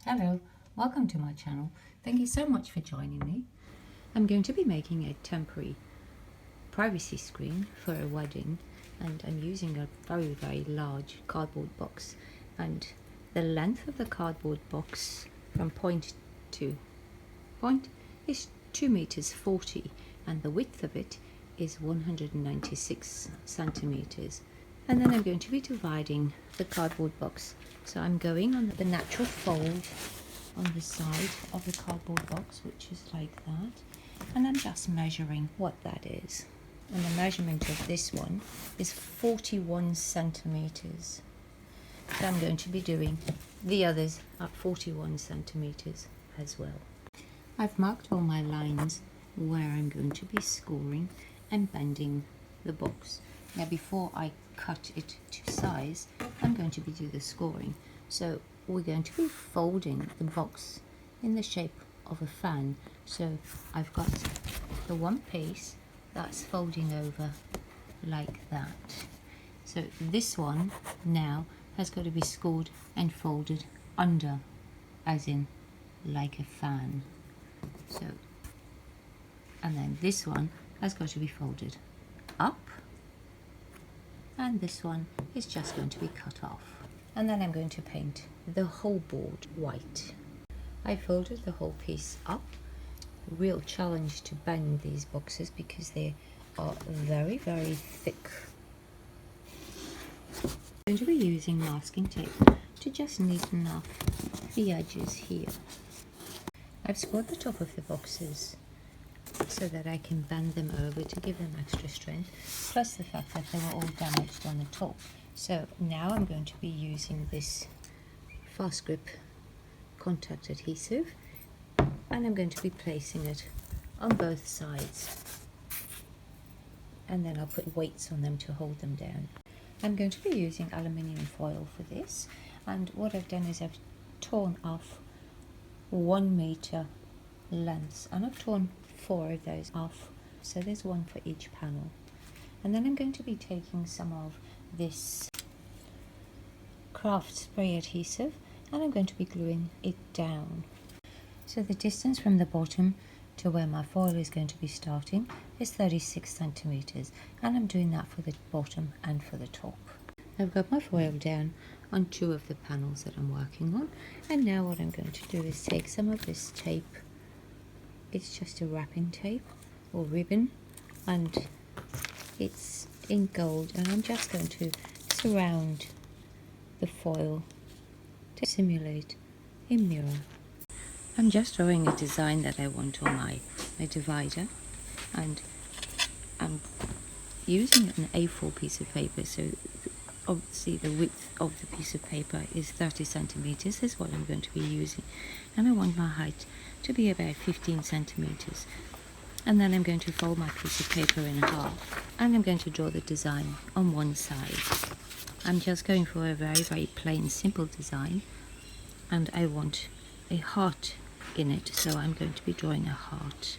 Hello, welcome to my channel. Thank you so much for joining me. I'm going to be making a temporary privacy screen for a wedding, and I'm using a very large cardboard box, and the length of the cardboard box from point to point is 2 meters 40, and the width of it is 196 centimeters. And then I'm going to be dividing the cardboard box. So I'm going on the natural fold on the side of the cardboard box, which is like that. And I'm just measuring what that is. And the measurement of this one is 41 centimeters. So I'm going to be doing the others at 41 centimeters as well. I've marked all my lines where I'm going to be scoring and bending the box. Now before I cut it to size, I'm going to be doing the scoring. So we're going to be folding the box in the shape of a fan. So I've got the one piece that's folding over like that. So this one now has got to be scored and folded under, as in like a fan. So, and then this one has got to be folded up, and this one is just going to be cut off. And then I'm going to paint the whole board white. I folded the whole piece up. Real challenge to bend these boxes because they are very thick. I'm going to be using masking tape to just neaten off the edges here. I've scored the top of the boxes so that I can bend them over to give them extra strength, plus the fact that they were all damaged on the top. So now I'm going to be using this fast grip contact adhesive, and I'm going to be placing it on both sides, and then I'll put weights on them to hold them down. I'm going to be using aluminium foil for this, and what I've done is I've torn off 1 meter lengths, and I've torn 4 of those off, so there's one for each panel. And then I'm going to be taking some of this craft spray adhesive, and I'm going to be gluing it down. So the distance from the bottom to where my foil is going to be starting is 36 centimeters, and I'm doing that for the bottom and for the top. I've got my foil down on 2 of the panels that I'm working on, and now what I'm going to do is take some of this tape. It's just a wrapping tape or ribbon, and it's in gold, and I'm just going to surround the foil to simulate a mirror. I'm just drawing a design that I want on my divider, and I'm using an A4 piece of paper, so obviously the width of the piece of paper is 30 centimeters. Is what I'm going to be using, and I want my height to be about 15 centimeters. And then I'm going to fold my piece of paper in half, and I'm going to draw the design on one side. I'm just going for a very plain, simple design, and I want a heart in it, so I'm going to be drawing a heart.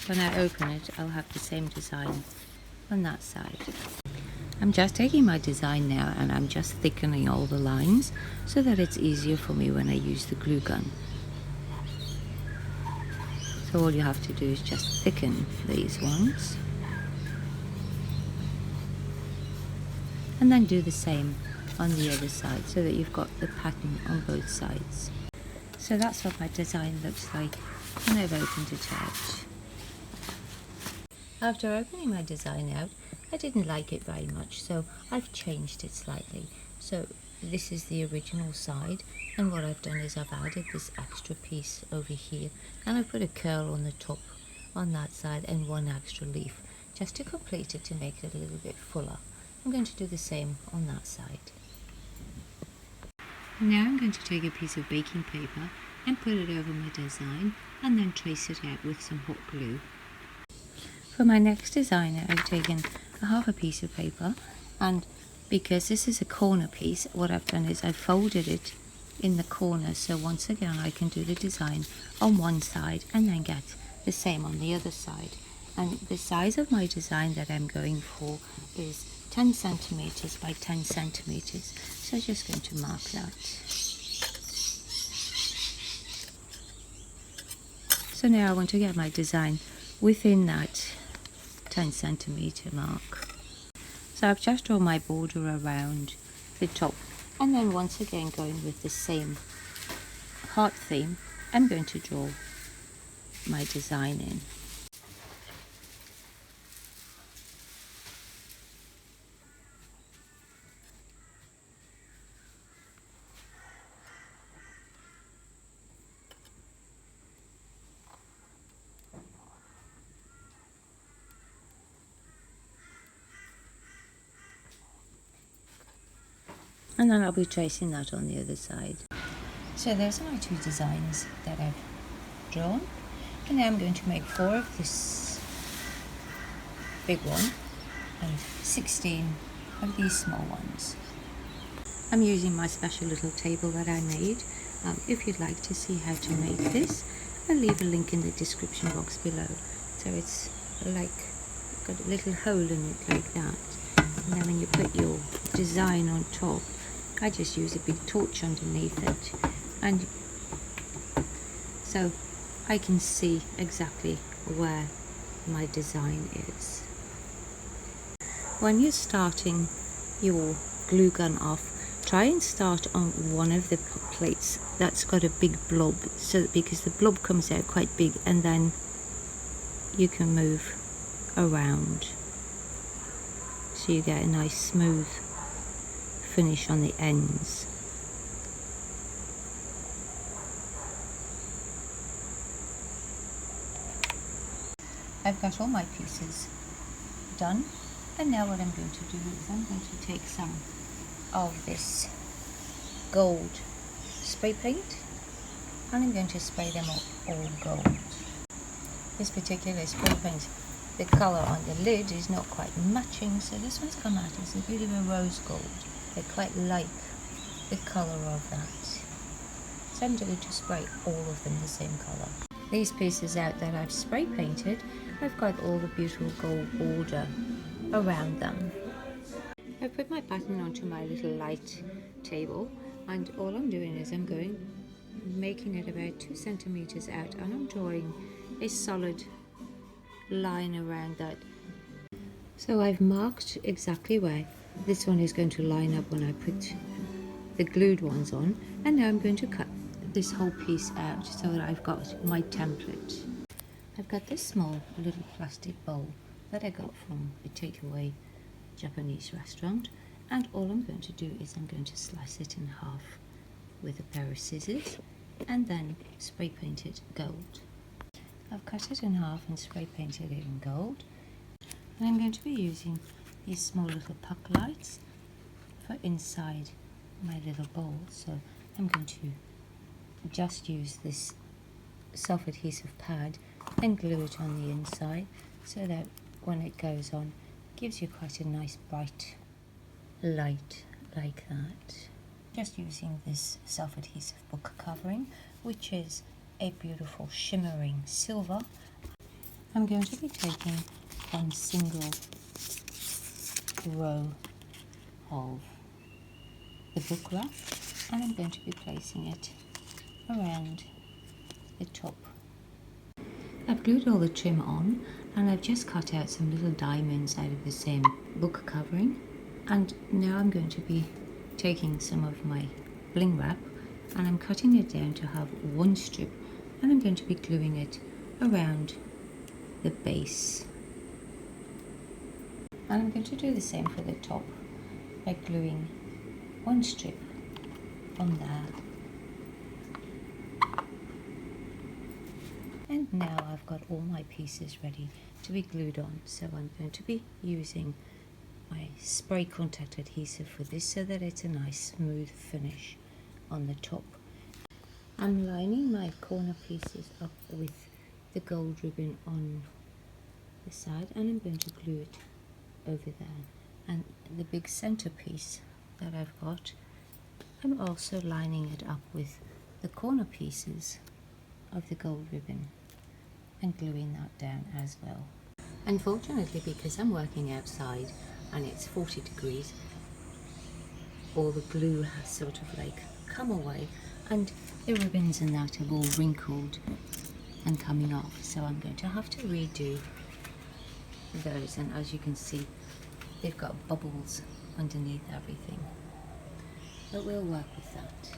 When I open it, I'll have the same design on that side. I'm just taking my design now, and I'm just thickening all the lines so that it's easier for me when I use the glue gun. So all you have to do is just thicken these ones, and then do the same on the other side so that you've got the pattern on both sides. So that's what my design looks like when I've opened it out. After opening my design out, I didn't like it very much, so I've changed it slightly. So this is the original side, and what I've done is I've added this extra piece over here, and I've put a curl on the top on that side and one extra leaf just to complete it, to make it a little bit fuller. I'm going to do the same on that side. Now I'm going to take a piece of baking paper and put it over my design and then trace it out with some hot glue. For my next design, I've taken half a piece of paper, and because this is a corner piece, what I've done is I've folded it in the corner, so once again I can do the design on one side and then get the same on the other side. And the size of my design that I'm going for is 10 centimeters by 10 centimeters, so I'm just going to mark that. So now I want to get my design within that 10 centimeter mark. So I've just drawn my border around the top, and then once again going with the same heart theme, I'm going to draw my design in. And then I'll be tracing that on the other side. So there's my two designs that I've drawn, and now I'm going to make 4 of this big one and 16 of these small ones. I'm using my special little table that I made. If you'd like to see how to make this, I'll leave a link in the description box below. So it's like got a little hole in it like that, and then when you put your design on top, I just use a big torch underneath it, and so I can see exactly where my design is. When you're starting your glue gun off, try and start on one of the plates that's got a big blob, so because the blob comes out quite big, and then you can move around so you get a nice smooth finish on the ends. I've got all my pieces done, and now what I'm going to do is I'm going to take some of this gold spray paint, and I'm going to spray them all gold. This particular spray paint, the colour on the lid is not quite matching, so this one's come out as a bit of a rose gold. I quite like the colour of that, so I'm going to spray all of them the same colour. These pieces out that I've spray painted, I've got all the beautiful gold border around them. I've put my pattern onto my little light table, and all I'm doing is I'm making it about 2 centimeters out, and I'm drawing a solid line around that. So I've marked exactly where this one is going to line up when I put the glued ones on, and now I'm going to cut this whole piece out so that I've got my template. I've got this small little plastic bowl that I got from a takeaway Japanese restaurant, and all I'm going to do is I'm going to slice it in half with a pair of scissors and then spray paint it gold. I've cut it in half and spray painted it in gold, and I'm going to be using these small little puck lights for inside my little bowl, so I'm going to just use this self-adhesive pad and glue it on the inside, so that when it goes on, it gives you quite a nice bright light like that. Just using this self-adhesive book covering, which is a beautiful shimmering silver. I'm going to be taking one single row of the book wrap, and I'm going to be placing it around the top. I've glued all the trim on, and I've just cut out some little diamonds out of the same book covering, and now I'm going to be taking some of my bling wrap and I'm cutting it down to have one strip, and I'm going to be gluing it around the base. And I'm going to do the same for the top by gluing one strip on there. And now I've got all my pieces ready to be glued on, so I'm going to be using my spray contact adhesive for this so that it's a nice smooth finish on the top. I'm lining my corner pieces up with the gold ribbon on the side, and I'm going to glue it over there. And the big center piece that I've got, I'm also lining it up with the corner pieces of the gold ribbon and gluing that down as well. Unfortunately, because I'm working outside and it's 40 degrees, all the glue has sort of like come away and the ribbons and that have all wrinkled and coming off, so I'm going to have to redo those, and as you can see they've got bubbles underneath everything, but we'll work with that.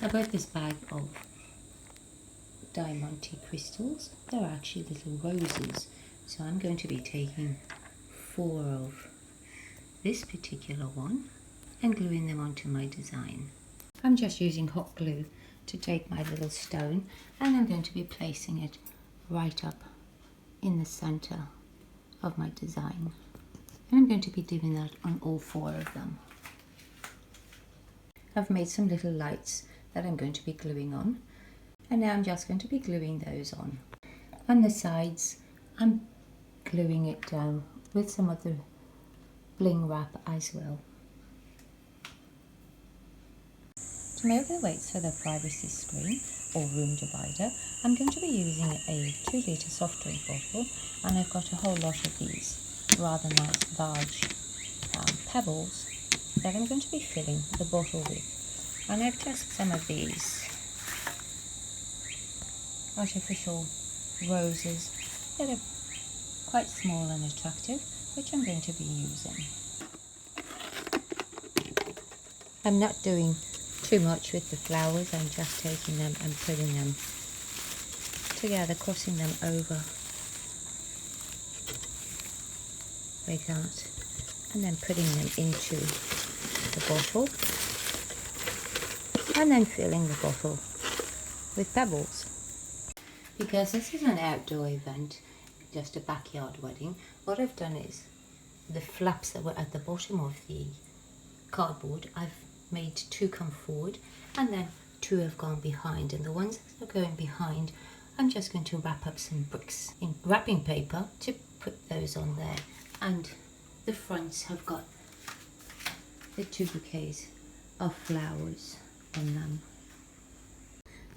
I bought this bag of diamante crystals. They're actually little roses, so I'm going to be taking 4 of this particular one and gluing them onto my design. I'm just using hot glue to take my little stone, and I'm going to be placing it right up in the center of my design, and I'm going to be doing that on all 4 of them. I've made some little lights that I'm going to be gluing on, and now I'm just going to be gluing those on. On the sides I'm gluing it down with some of the bling wrap as well. To make the weights for the privacy screen or room divider, I'm going to be using a 2-litre soft drink bottle, and I've got a whole lot of these rather nice large pebbles that I'm going to be filling the bottle with. And I've just some of these artificial roses that are quite small and attractive, which I'm going to be using. I'm not doing too much with the flowers, I'm just taking them and putting them together, crossing them over like that, and then putting them into the bottle, and then filling the bottle with pebbles. Because this is an outdoor event, just a backyard wedding, what I've done is the flaps that were at the bottom of the cardboard, I've made 2 come forward and then 2 have gone behind, and the ones that are going behind I'm just going to wrap up some bricks in wrapping paper to put those on there, and the fronts have got the 2 bouquets of flowers on them.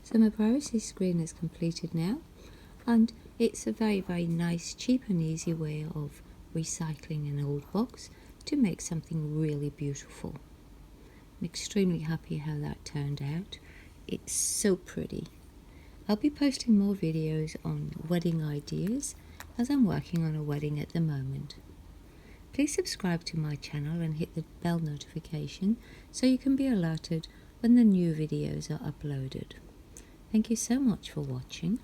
So my privacy screen is completed now, and it's a very nice, cheap and easy way of recycling an old box to make something really beautiful. I'm extremely happy how that turned out. It's so pretty. I'll be posting more videos on wedding ideas as I'm working on a wedding at the moment. Please subscribe to my channel and hit the bell notification so you can be alerted when the new videos are uploaded. Thank you so much for watching.